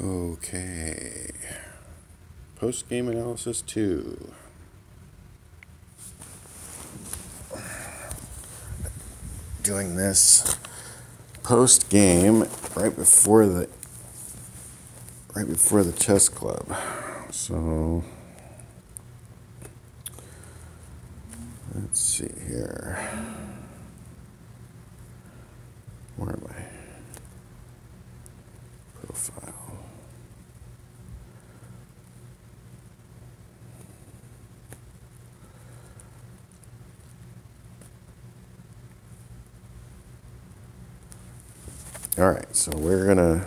Okay. Post-game analysis 2. Doing this post-game right before the chess club. So let's see here. Where am I? Profile. All right, so we're gonna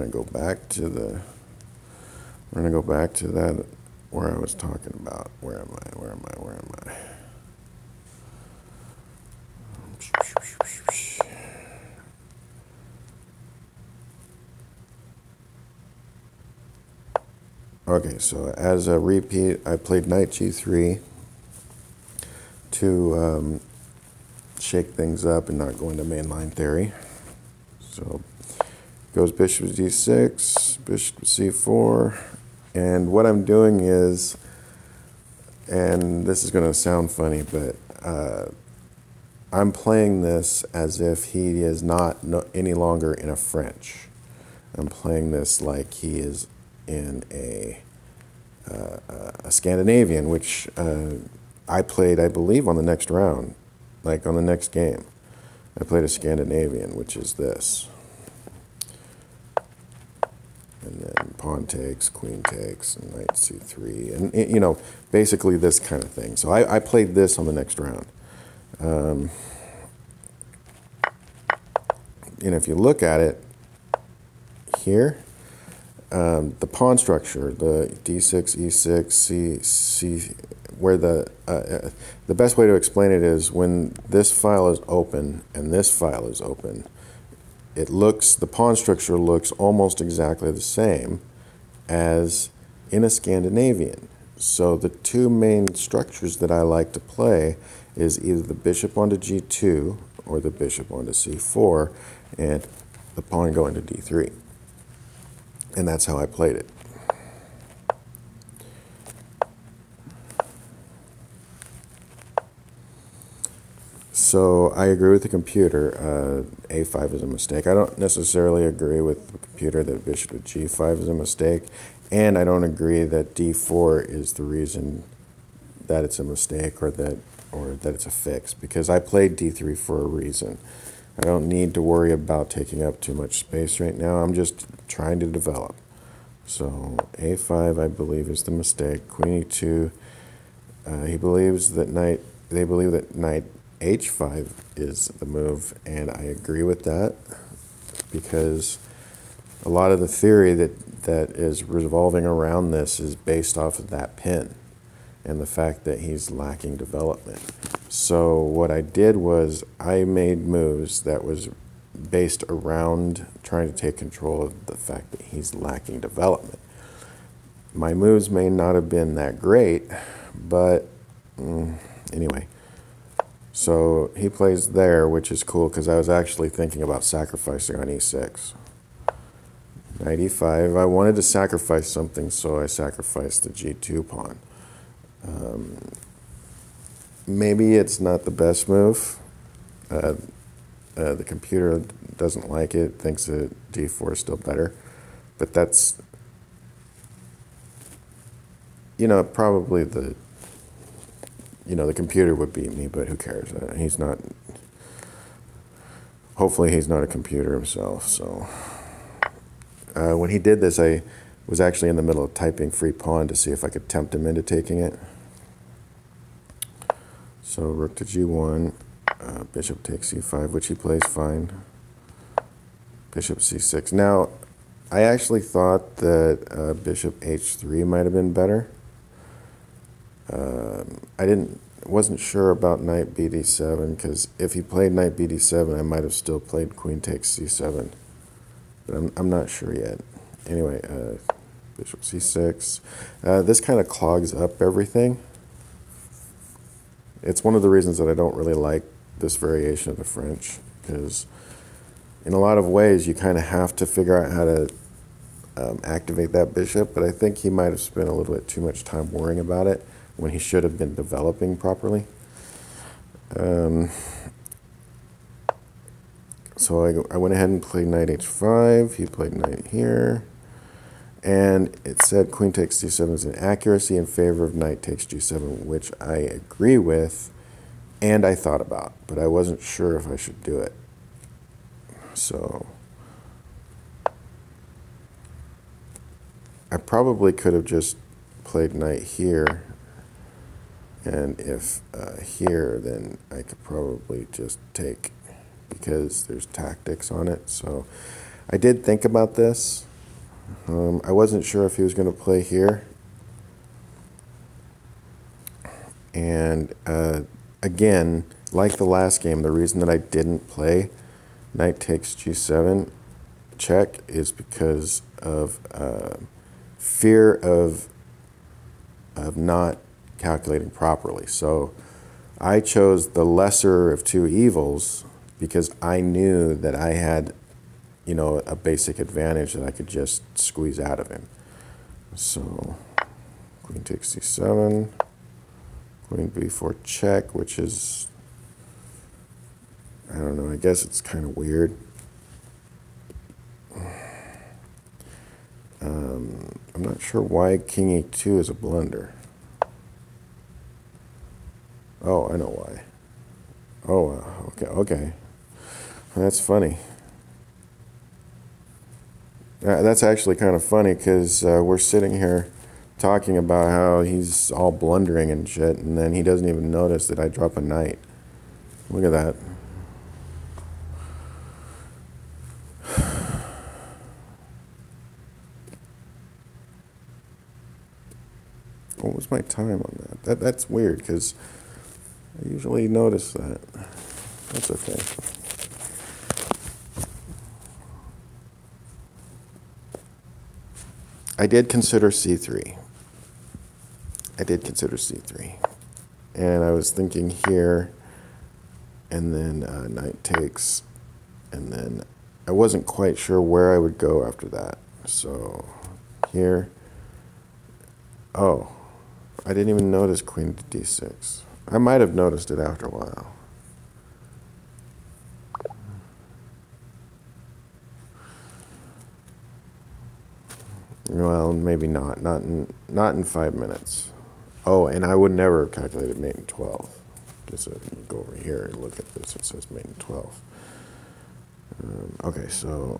go back to that where I was talking about. Where am I? Okay, so as a repeat, I played knight g3 to shake things up and not go into mainline theory. So goes bishop d6, bishop c4, and what I'm doing is, and this is going to sound funny, but I'm playing this as if he is not any longer in a French. I'm playing this like he is in a Scandinavian, which I played, I believe, on the next round, like on the next game. I played a Scandinavian, which is this. And then pawn takes, queen takes, and knight c3, and you know, basically this kind of thing. So I played this on the next round. And if you look at it here, the pawn structure, the d6, e6, c, where the best way to explain it is when this file is open and this file is open, the pawn structure looks almost exactly the same as in a Scandinavian. So the two main structures that I like to play is either the bishop onto g2 or the bishop onto c4 and the pawn going to d3. And that's how I played it. So I agree with the computer. A5 is a mistake. I don't necessarily agree with the computer that bishop to g5 is a mistake, and I don't agree that d4 is the reason that it's a mistake or that it's a fix, because I played d3 for a reason. I don't need to worry about taking up too much space right now. I'm just trying to develop. So a5, I believe, is the mistake. Queen e2. They believe that knight h5 is the move, and I agree with that, because a lot of the theory that is revolving around this is based off of that pin and the fact that he's lacking development. So what I did was I made moves that was based around trying to take control of the fact that he's lacking development. My moves may not have been that great, but anyway. So he plays there, which is cool because I was actually thinking about sacrificing on e6. Knight e5. I wanted to sacrifice something, so I sacrificed the g2 pawn. Maybe it's not the best move. The computer doesn't like it, thinks that d4 is still better. But that's, probably the computer would beat me, but who cares? Hopefully he's not a computer himself. So when he did this, I was actually in the middle of typing free pawn to see if I could tempt him into taking it. So rook to g1, bishop takes c5, which he plays fine. Bishop c6. Now, I actually thought that bishop h3 might have been better. I wasn't sure about knight bd7, because if he played knight bd7, I might have still played queen takes c7. But I'm not sure yet. Anyway, bishop c6. This kind of clogs up everything. It's one of the reasons that I don't really like this variation of the French, because in a lot of ways you kind of have to figure out how to activate that bishop, but I think he might have spent a little bit too much time worrying about it when he should have been developing properly. So I went ahead and played knight h5. He played knight here. And it said queen takes d7 is an accuracy in favor of knight takes g7, which I agree with and I thought about, but I wasn't sure if I should do it. So I probably could have just played knight here, and if here, then I could probably just take, because there's tactics on it. So I did think about this. I wasn't sure if he was going to play here. And again, like the last game, the reason that I didn't play knight takes g7 check is because of fear of not calculating properly. So I chose the lesser of two evils because I knew that I had, you know, a basic advantage that I could just squeeze out of him. So queen takes c7, queen b4 check, which is, I don't know, I guess it's kind of weird. I'm not sure why king e2 is a blunder. Oh, I know why. Oh, okay. That's funny. That's actually kind of funny because we're sitting here talking about how he's all blundering and shit, and then he doesn't even notice that I drop a knight. Look at that. What was my time on that? That's weird because I usually notice that. That's okay. I did consider c3. And I was thinking here, and then knight takes, and then I wasn't quite sure where I would go after that. So here, oh, I didn't even notice queen to d6. I might have noticed it after a while. Well, maybe not. Not in 5 minutes. Oh, and I would never have calculated mate in 12. Just go over here and look at this. It says mate in 12. Okay, so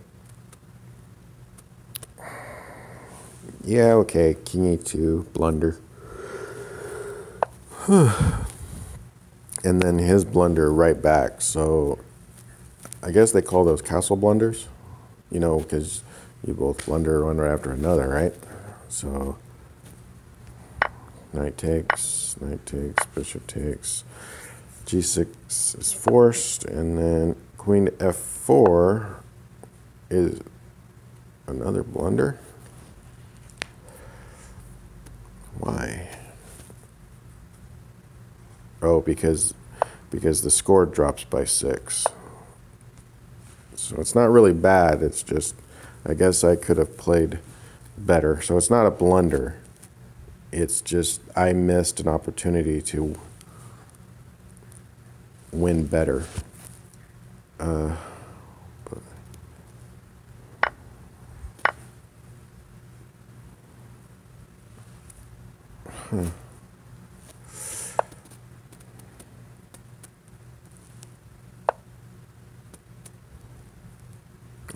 yeah, okay, king e2, blunder. And then his blunder right back. So I guess they call those castle blunders, you know, because you both blunder one right after another, right? So knight takes, bishop takes, g6 is forced, and then queen to f4 is another blunder. Why? Oh, because the score drops by 6. So it's not really bad. It's just, I guess I could have played better. So it's not a blunder. It's just I missed an opportunity to win better.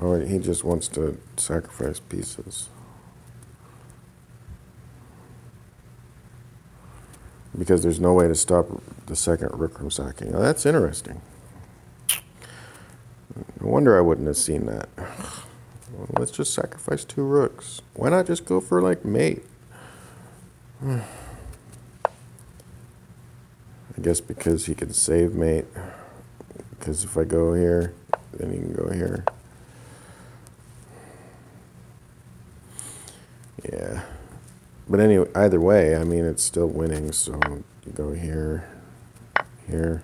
Or he just wants to sacrifice pieces. Because there's no way to stop the second rook from sacking. Now that's interesting. No wonder I wouldn't have seen that. Well, let's just sacrifice 2 rooks. Why not just go for like mate? I guess because he can save mate. Because if I go here, then he can go here. Yeah. But anyway, either way, I mean, it's still winning. So you go here, here,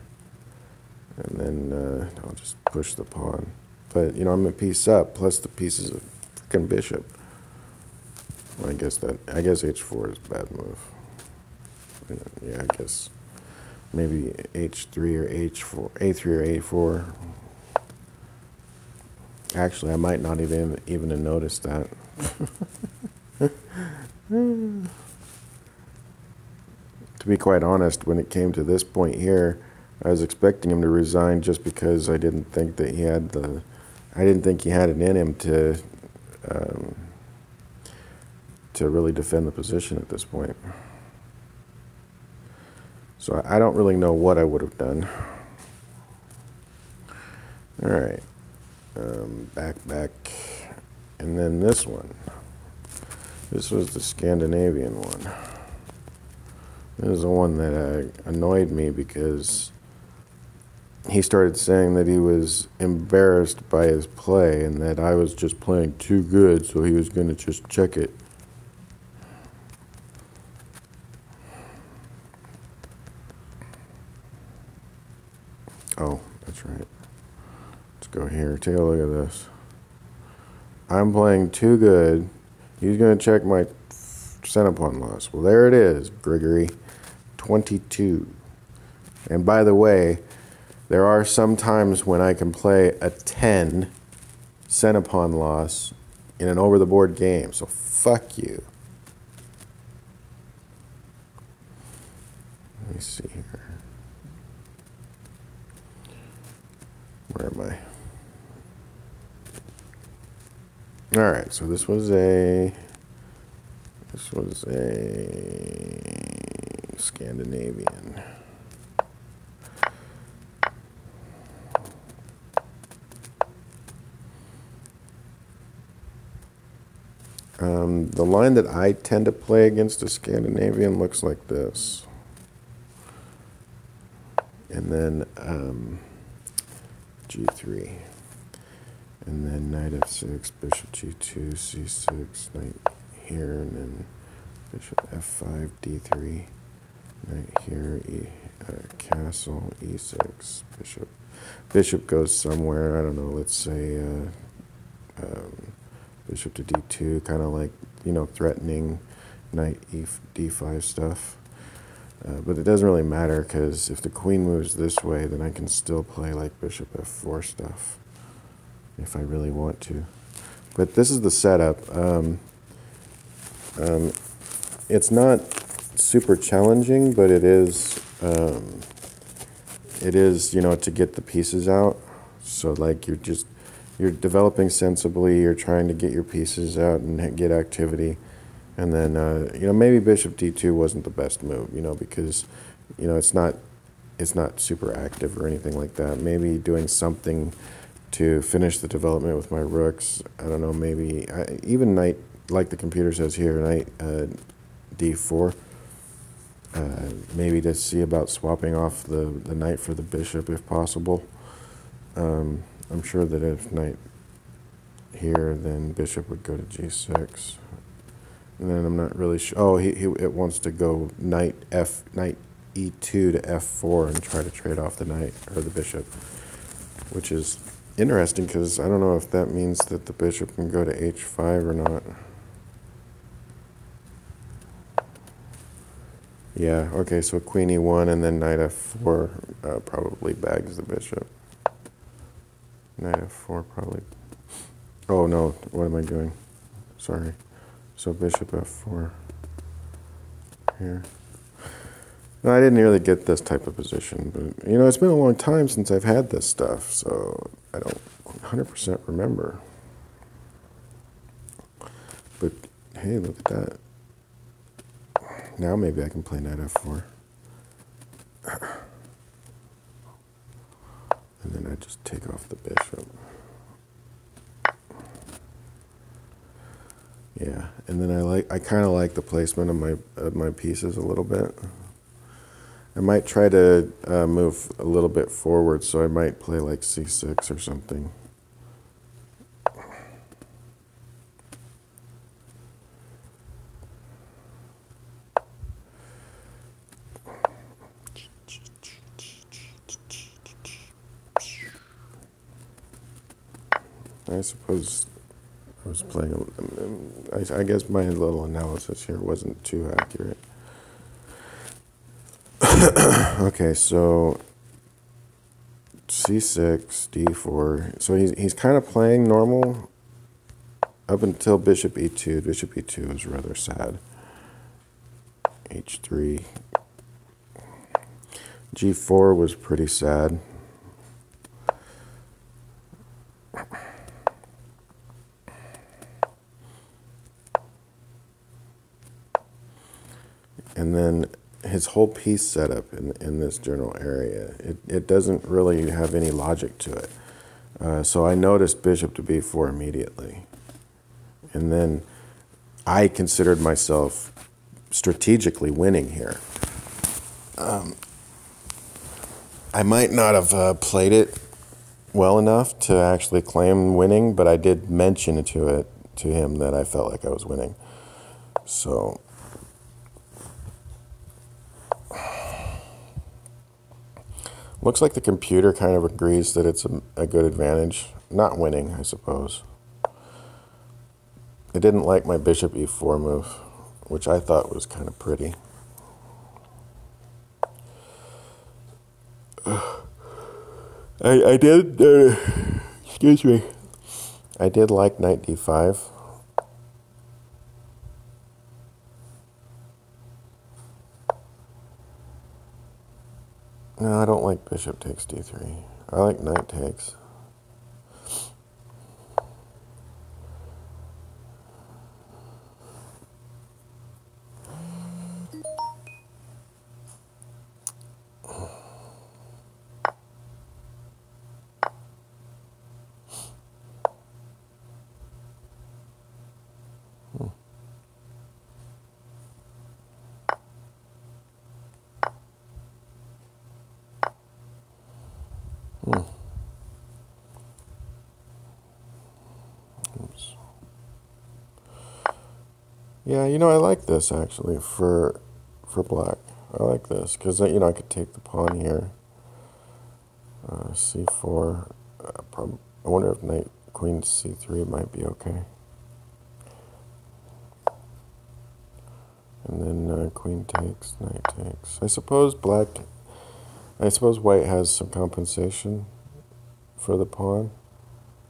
and then I'll just push the pawn. But, you know, I'm a piece up, plus the piece is a freaking bishop. I guess h4 is a bad move. Yeah, I guess maybe h3 or h4, a3 or a4. Actually, I might not even have noticed that. To be quite honest, when it came to this point here, I was expecting him to resign just because I didn't think that he had it in him to really defend the position at this point. So I don't really know what I would have done. All right, back, and then this one. This was the Scandinavian one. This is the one that annoyed me because he started saying that he was embarrassed by his play and that I was just playing too good, so he was going to just check it. Oh, that's right. Let's go here. Take a look at this. I'm playing too good. He's going to check my center pawn loss. Well, there it is, Grigory. 22. And by the way, there are some times when I can play a 10 center pawn loss in an over-the-board game, so fuck you. Let me see here. Where am I? All right, so this was a Scandinavian. The line that I tend to play against a Scandinavian looks like this. And then G3. And then knight f6, bishop g2, c6, knight here, and then bishop f5, d3, knight here, castle, e6, bishop goes somewhere, I don't know, let's say bishop to d2, kind of like, threatening knight d5 stuff. But it doesn't really matter because if the queen moves this way, then I can still play like bishop f4 stuff if I really want to. But this is the setup. It's not super challenging, but it is, to get the pieces out. So like you're developing sensibly, you're trying to get your pieces out and get activity. And then, maybe bishop d2 wasn't the best move, because, it's not super active or anything like that. Maybe doing something to finish the development with my rooks. I don't know, maybe even knight, like the computer says here, knight d4. Maybe to see about swapping off the knight for the bishop if possible. I'm sure that if knight here, then bishop would go to g6. And then I'm not really sure. Oh, it wants to go knight e2 to f4 and try to trade off the knight or the bishop, which is interesting because I don't know if that means that the bishop can go to h5 or not. Yeah, okay, so queen e1 and then knight f4 probably bags the bishop. Knight f4 probably. Oh no, what am I doing? Sorry. So bishop f4 here. No, I didn't really get this type of position, but it's been a long time since I've had this stuff, so I don't 100% remember. But hey, look at that. Now maybe I can play knight f4. And then I just take off the bishop. Yeah, and then I kind of like the placement of my pieces a little bit. I might try to move a little bit forward, so I might play like c6 or something. I suppose I was playing, I guess my little analysis here wasn't too accurate. Okay, so c6, d4. So he's kind of playing normal up until bishop e2. Bishop e2 is rather sad. h3. g4 was pretty sad. And then his whole piece setup in this general area, it doesn't really have any logic to it. So I noticed bishop to b4 immediately. And then I considered myself strategically winning here. I might not have played it well enough to actually claim winning, but I did mention it to him that I felt like I was winning. So looks like the computer kind of agrees that it's a good advantage. Not winning, I suppose. It didn't like my bishop e4 move, which I thought was kind of pretty. I did, excuse me, I did like knight d5. No, I don't like bishop takes d3. I like knight takes. Oops. Yeah, I like this actually for black. I like this because I could take the pawn here. c4. I wonder if knight queen c3 might be okay. And then queen takes, knight takes. I suppose white has some compensation for the pawn,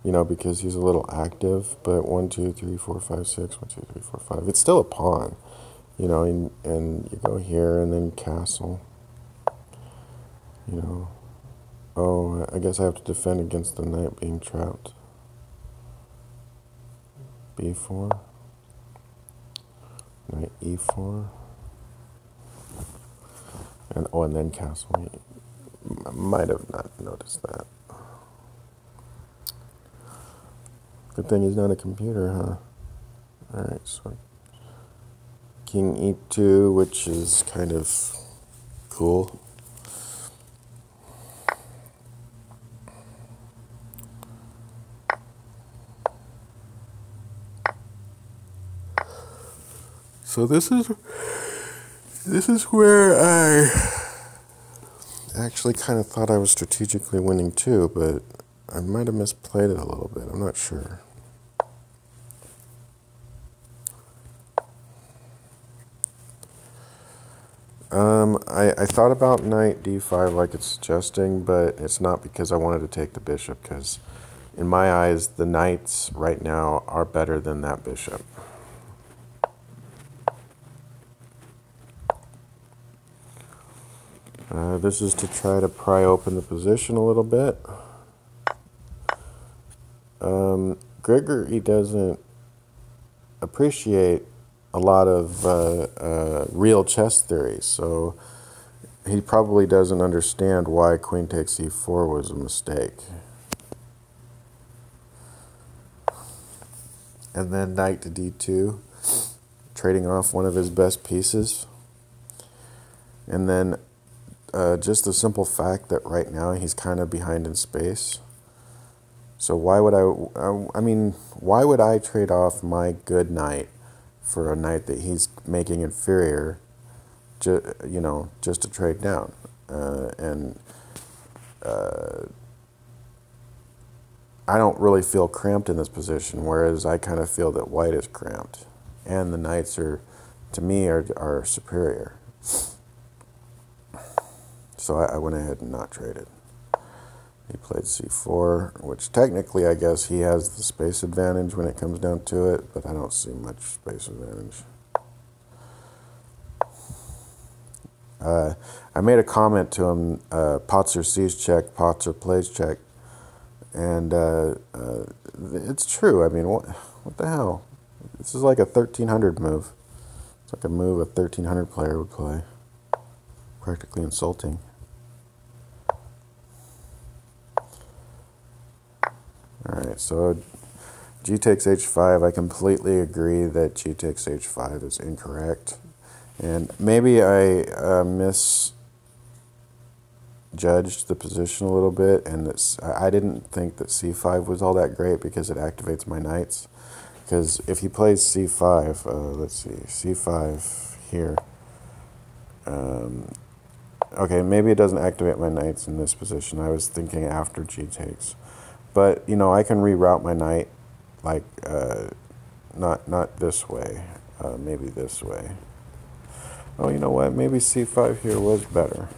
because he's a little active, but 1, 2, 3, 4, 5, 6, 1, 2, 3, 4, 5. It's still a pawn, and you go here and then castle, Oh, I guess I have to defend against the knight being trapped. b4, knight e4, and then castle. I might have not noticed that. Good thing he's not a computer, huh? Alright, so king e2, which is kind of cool. So this is where I actually kind of thought I was strategically winning too, but I might have misplayed it a little bit. I'm not sure. I thought about knight d5 like it's suggesting, but it's not because I wanted to take the bishop, because in my eyes, the knights right now are better than that bishop. This is to try to pry open the position a little bit. Grigory doesn't appreciate a lot of real chess theory, so he probably doesn't understand why queen takes e4 was a mistake. And then knight to d2, trading off one of his best pieces. And then just the simple fact that right now he's kind of behind in space. So why would I trade off my good knight for a knight that he's making inferior, just to trade down? I don't really feel cramped in this position, whereas I kind of feel that white is cramped. And the knights are, to me, are superior. So I went ahead and not traded. He played c4, which technically I guess he has the space advantage when it comes down to it, but I don't see much space advantage. I made a comment to him, Potzer sees check, Potzer plays check, and it's true. I mean, what the hell? This is like a 1300 move. It's like a move a 1300 player would play. Practically insulting. Alright, so G takes h5. I completely agree that G takes h5 is incorrect. And maybe I misjudged the position a little bit, and I didn't think that c5 was all that great because it activates my knights. Because if he plays c5, let's see, c5 here. Okay, maybe it doesn't activate my knights in this position. I was thinking after G takes. But, you know, I can reroute my knight, like, not this way, maybe this way. Oh, you know what? Maybe c5 here was better.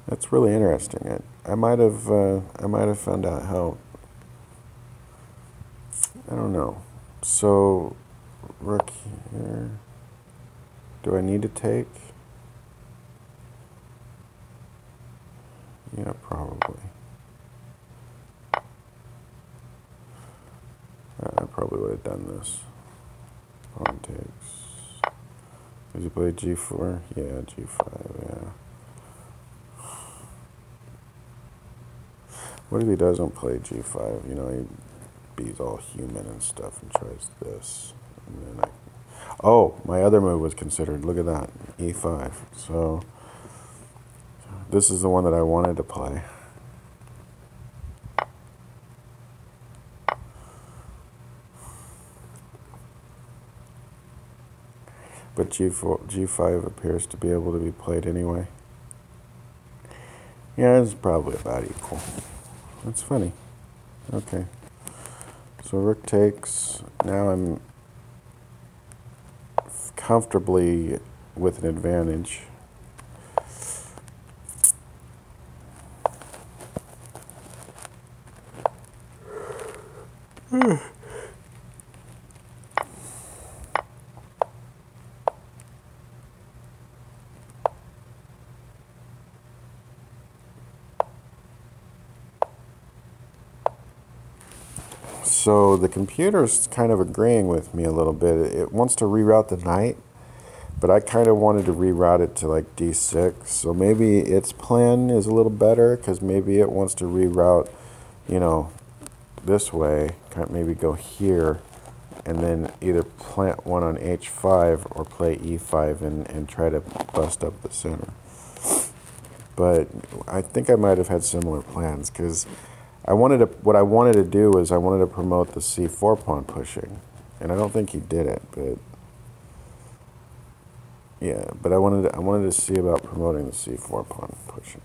That's really interesting. I might have found out how. I don't know. So, rook here. Do I need to take? Yeah, probably. I probably would have done this. Pawn takes. Did you play g4? Yeah, g5, yeah. What if he doesn't play g5? You know, he beats all human and stuff and tries this. And then oh, my other move was considered. Look at that. e5. So this is the one that I wanted to play. But g5 appears to be able to be played anyway. Yeah, it's probably about equal. That's funny. Okay. So rook takes. Now I'm comfortably with an advantage. So the computer's kind of agreeing with me a little bit. It wants to reroute the knight, but I kind of wanted to reroute it to like d6. So maybe its plan is a little better because maybe it wants to reroute, you know, this way. Maybe go here and then either plant one on h5 or play e5 and try to bust up the center. But I think I might have had similar plans because what I wanted to do was I wanted to promote the c4 pawn pushing, and I don't think he did it, but yeah, but I wanted to see about promoting the c4 pawn pushing.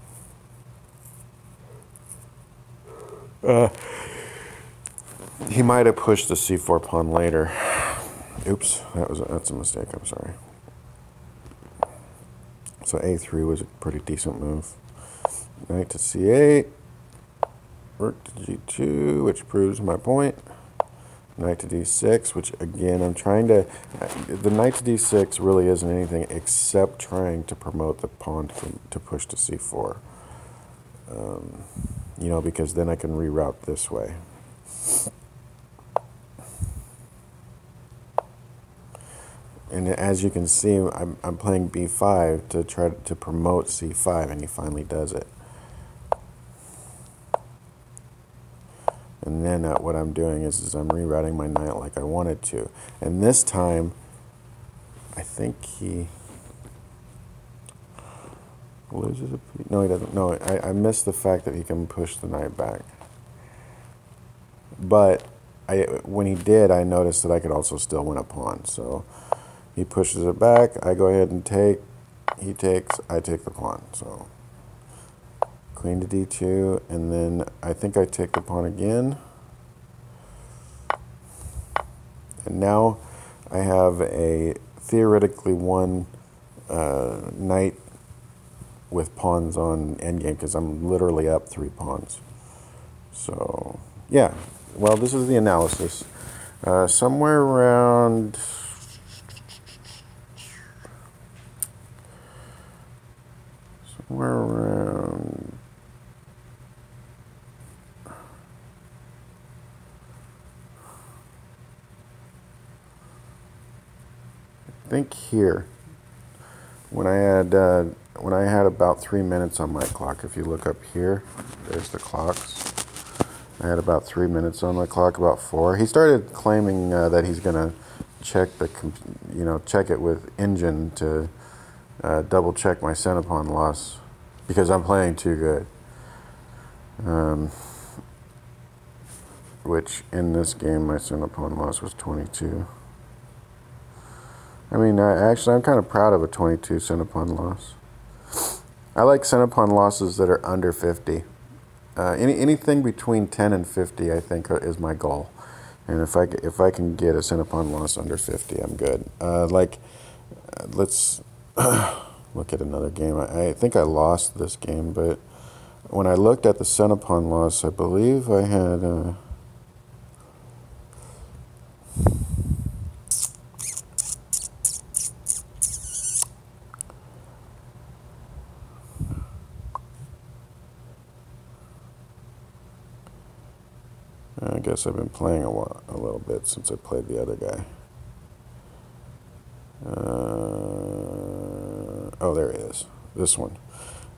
He might have pushed the c4 pawn later. Oops, that's a mistake. I'm sorry. So a3 was a pretty decent move. Knight to c8. Rook to g2, which proves my point. Knight to d6, which again, I'm trying to... The knight to d6 really isn't anything except trying to promote the pawn to push to c4. You know, because then I can reroute this way. And as you can see, I'm playing b5 to try to promote c5, and he finally does it. And then what I'm doing is I'm rerouting my knight like I wanted to. And this time, I think he loses a piece. No, he doesn't. No, I missed the fact that he can push the knight back. But when he did, I noticed that I could also still win a pawn. So he pushes it back. I go ahead and take. He takes. I take the pawn. So queen to d2, and then I think I take the pawn again. And now I have a theoretically one knight with pawns on endgame because I'm literally up 3 pawns. So, yeah. Well, this is the analysis. Somewhere around... I think here, when I had about 3 minutes on my clock. If you look up here, there's the clocks. I had about 3 minutes on my clock, about 4. He started claiming that he's gonna check check it with Engine to double check my center pawn loss because I'm playing too good. Which in this game my center pawn loss was 22. I mean, actually, I'm kind of proud of a 22 center pawn loss. I like center pawn losses that are under 50. Anything between 10 and 50, I think, is my goal. And if I can get a center pawn loss under 50, I'm good. Let's look at another game. I think I lost this game, but when I looked at the center pawn loss, I believe I had... I guess I've been playing a little bit since I played the other guy. Oh, there it is. This one.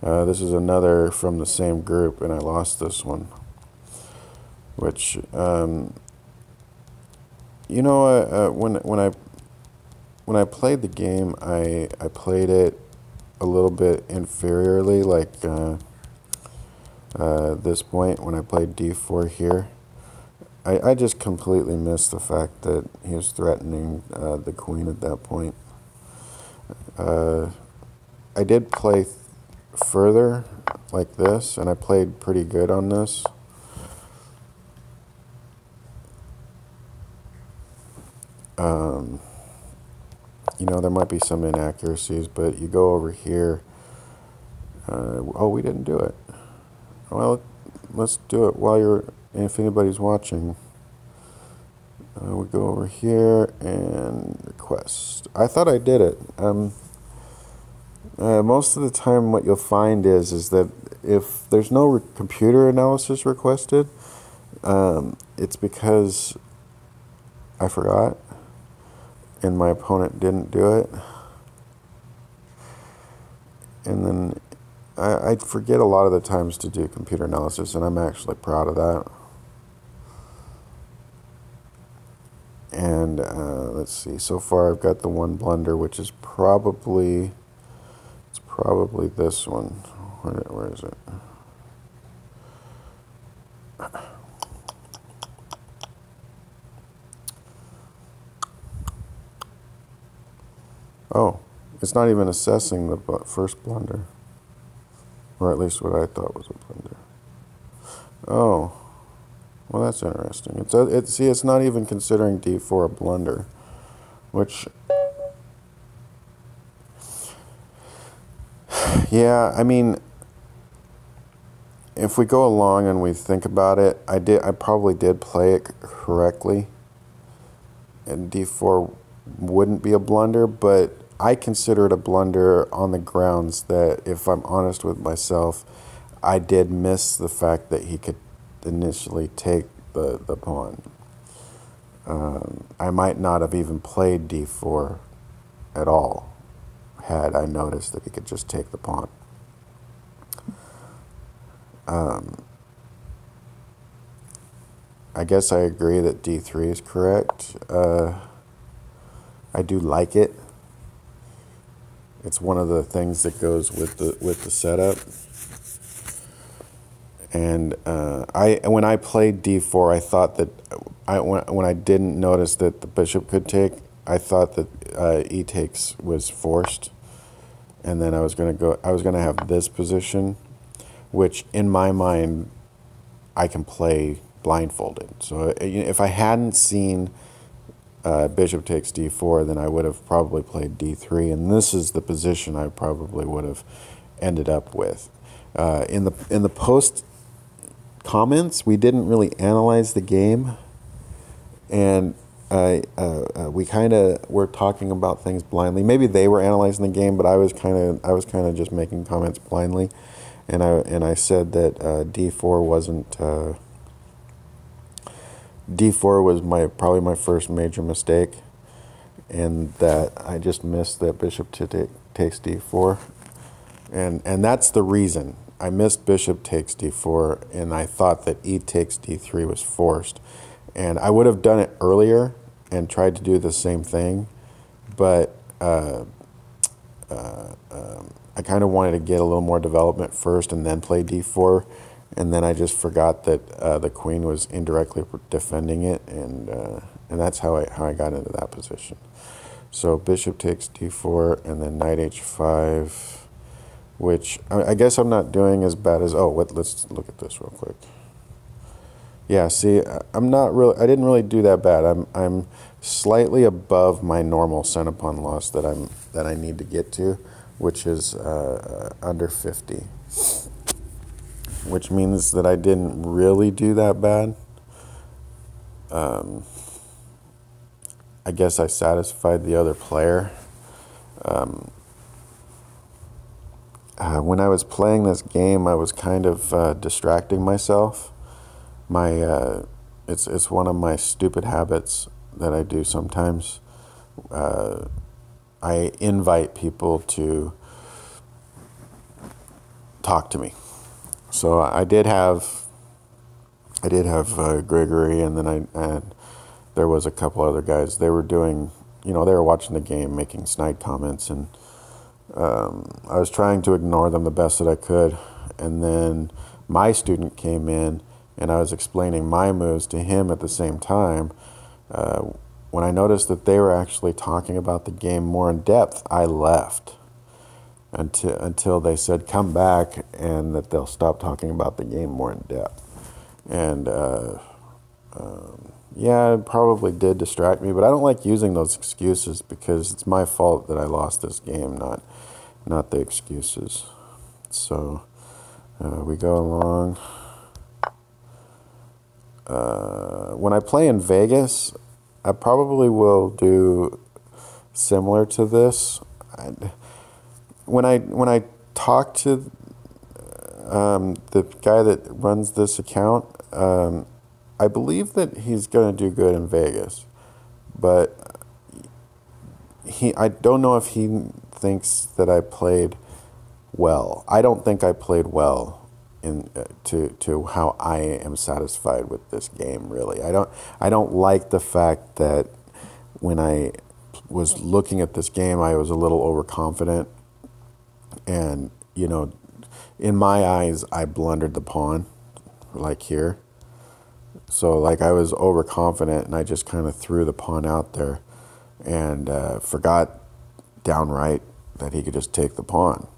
This is another from the same group, and I lost this one. Which, when I played the game, I played it a little bit inferiorly, like this point when I played d4 here. I just completely missed the fact that he was threatening the queen at that point. I did play further like this, and I played pretty good on this. There might be some inaccuracies, but you go over here. Oh, we didn't do it. Well, let's do it while if anybody's watching. We go over here and request. I thought I did it. Most of the time what you'll find is that if there's no computer analysis requested, it's because I forgot and my opponent didn't do it. And then I forget a lot of the times to do computer analysis, and I'm actually proud of that. And let's see, so far I've got the one blunder, which is probably this one. Where is it? Oh, it's not even assessing the first blunder. Or at least what I thought was a blunder. Oh, well, that's interesting. It's not even considering d4 a blunder, which, yeah, I mean, if we go along and we think about it, I probably did play it correctly, and d4 wouldn't be a blunder, but I consider it a blunder on the grounds that, if I'm honest with myself, I did miss the fact that he could initially take the pawn. I might not have even played d4 at all had I noticed that he could just take the pawn. I guess I agree that d3 is correct. I do like it. It's one of the things that goes with the setup. And when I played d4, I thought that when I didn't notice that the bishop could take, I thought that e takes was forced, and then I was gonna have this position. which in my mind I can play blindfolded. So if I hadn't seen bishop takes d4, then I would have probably played d3, and this is the position I probably would have ended up with. In the post comments, we didn't really analyze the game, and we kind of were talking about things blindly. Maybe they were analyzing the game, but I was kind of just making comments blindly, and I said that D4 was probably my first major mistake, and that I just missed that bishop takes D4, and that's the reason I missed bishop takes D4, and I thought that E takes D3 was forced, and I would have done it earlier and tried to do the same thing, but I kind of wanted to get a little more development first and then play D4. And then I just forgot that the queen was indirectly defending it, and that's how I got into that position. So bishop takes d4, and then knight h5, which I guess I'm not doing as bad as. Let's look at this real quick. Yeah, see, I'm not really. I didn't really do that bad. I'm slightly above my normal center pawn loss that I need to get to, which is under 50. Which means that I didn't really do that bad. I guess I satisfied the other player. When I was playing this game, I was kind of distracting myself. It's one of my stupid habits that I do sometimes. I invite people to talk to me. So I did have Grigory, and then there was a couple other guys. They were doing, they were watching the game, making snide comments, and I was trying to ignore them the best that I could. And then my student came in, and I was explaining my moves to him at the same time. When I noticed that they were actually talking about the game more in depth, I left. Until they said come back and that they'll stop talking about the game more in depth. And yeah, it probably did distract me, but I don't like using those excuses because it's my fault that I lost this game, not the excuses. So we go along. When I play in Vegas, I probably will do similar to this. When I talk to the guy that runs this account, I believe that he's going to do good in Vegas, but I don't know if he thinks that I played well. I don't think I played well to how I am satisfied with this game. Really, I don't like the fact that when I was looking at this game, I was a little overconfident. And, in my eyes, I blundered the pawn, like here. So, like, I was overconfident, and I just kind of threw the pawn out there and forgot downright that he could just take the pawn.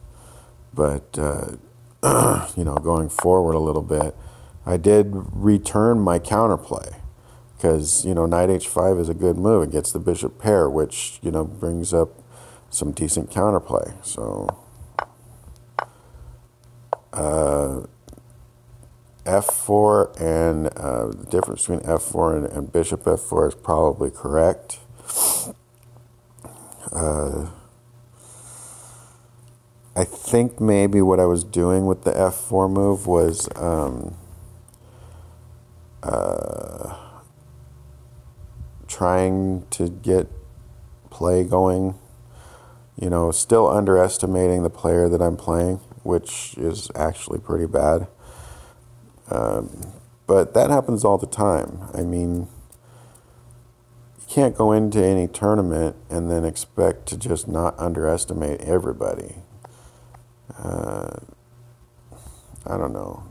But, going forward a little bit, I did return my counterplay because, knight h5 is a good move. It gets the bishop pair, which, brings up some decent counterplay. So f4 and the difference between f4 and bishop f4 is probably correct. I think maybe what I was doing with the f4 move was trying to get play going, still underestimating the player that I'm playing, which is actually pretty bad. But that happens all the time. I mean, you can't go into any tournament and then expect to just not underestimate everybody. I don't know.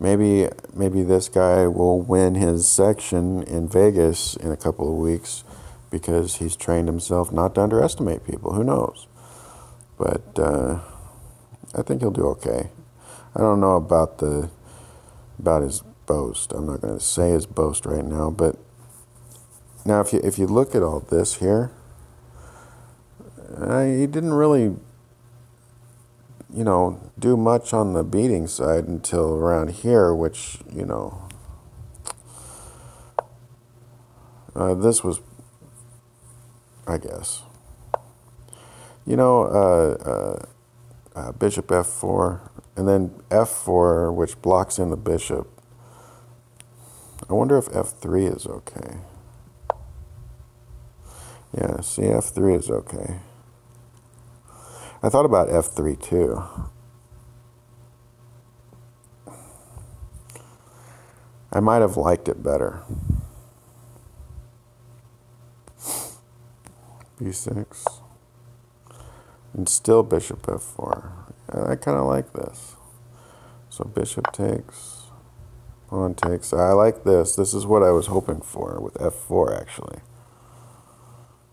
Maybe this guy will win his section in Vegas in a couple of weeks because he's trained himself not to underestimate people. Who knows? But I think he'll do okay. I don't know about his boast. I'm not going to say his boast right now, but now if you look at all this here, he didn't really, do much on the beating side until around here, which, this was, I guess, bishop f4, and then f4, which blocks in the bishop. I wonder if f3 is okay. Yeah, see, f3 is okay. I thought about f3 too. I might have liked it better. b6. And still bishop f4. I kind of like this. So bishop takes, pawn takes. I like this. This is what I was hoping for with f4, actually.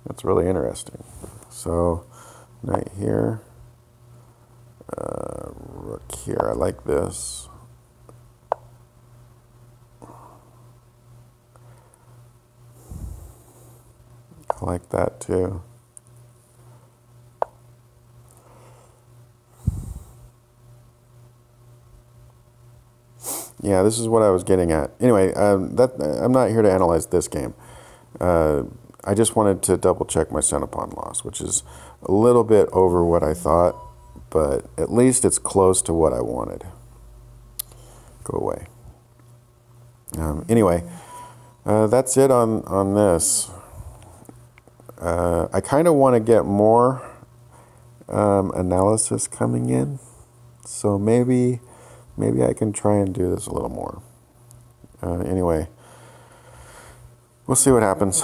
That's really interesting. So knight here, rook here. I like this. I like that too. Yeah, this is what I was getting at. Anyway, I'm not here to analyze this game. I just wanted to double check my center pawn loss, which is a little bit over what I thought, but at least it's close to what I wanted. Go away. Anyway, that's it on this. I kind of want to get more analysis coming in, so maybe I can try and do this a little more. Anyway, we'll see what happens.